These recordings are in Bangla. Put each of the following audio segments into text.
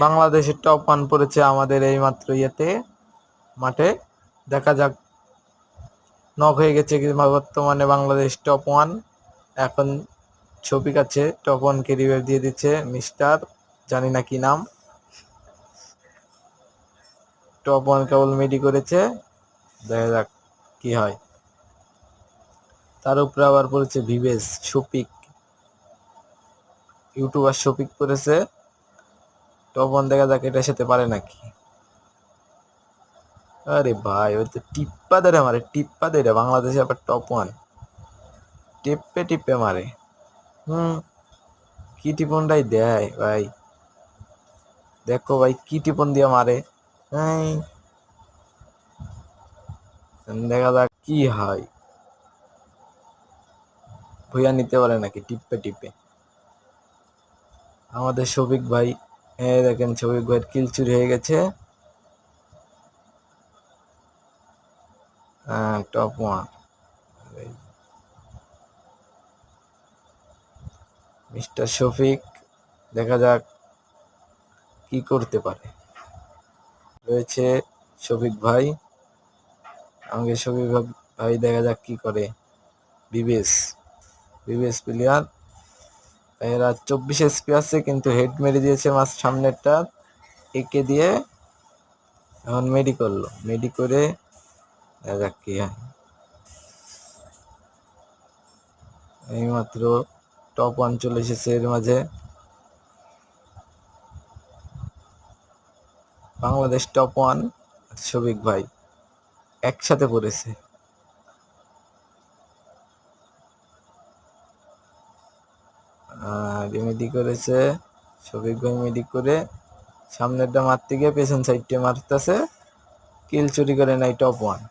বাংলাদেশের টপ 1 পড়েছে আমাদের এই মাত্র ইয়েতে মাঠে। দেখা যাক, নক হয়ে গেছে বর্তমানে বাংলাদেশ টপ 1। এখন ছবি কাছে টপ 1 কে রিভাইভ দিয়ে দিচ্ছে মিস্টার জানি না কি নাম। টপ 1 কেবল মেডি করেছে, দেখা যাক কি হয়। তার উপরে আবার পড়েছে ভিভেস শফিক, ইউটিউবার শফিক করেছে টপ 1। দেখা যাক এটার সাথে পারে নাকি। আরে ভাই, ওই তো টিপ্পা ধরে মারে, টিপ্পা ধরে। বাংলাদেশে আবার টপ 1 টিপে টিপে মারে। কি টিপনটাই দেয় ভাই, দেখো ভাই কি টিপন দিয়ে মারে। দেখা যাক কি হয়, ভুইয়া নিতে পারে নাকি টিপে টিপে আমাদের শফিক ভাই। দেখেন শফিক ভাইয়ের কিল চুরি হয়ে গেছে। টপ 1 মিস্টার শফিক, দেখা যাক কি করতে পারে। রয়েছে শফিক ভাই, আমাকে শফিক ভাই দেখা যাক কি করে। বিবেশ প্লেয়ার, এরা 24 এসপি আছে কিন্তু হেড মেরে দিয়েছে মাছ সামনেরটা একে দিয়ে। এখন মেডি করলো, মেডি করে দেখা যাক কি হয়। এইমাত্র টপ 1 চলে এসেছে এর মাঝে। বাংলাদেশ টপ 1 শফিক ভাই একসাথে পড়েছে। মেডি করেছে শফিক ভাই, মেডি করে সামনেরটা মারতে গিয়ে পেছন সাইডটা মারতেছে, কিল চুরি করে নাই টপ 1।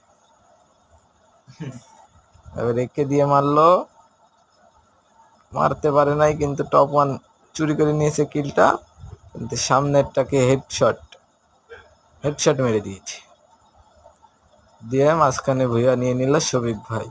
এবার একে দিয়ে মারলো, মারতে পারে নাই কিন্তু টপ 1 চুরি করে নিয়েছে কিলটা, কিন্তু সামনেরটাকে হেডশট মেরে দিয়েছে, দিয়ে মাঝখানে ভুইয়া নিয়ে নিল শফিক ভাই।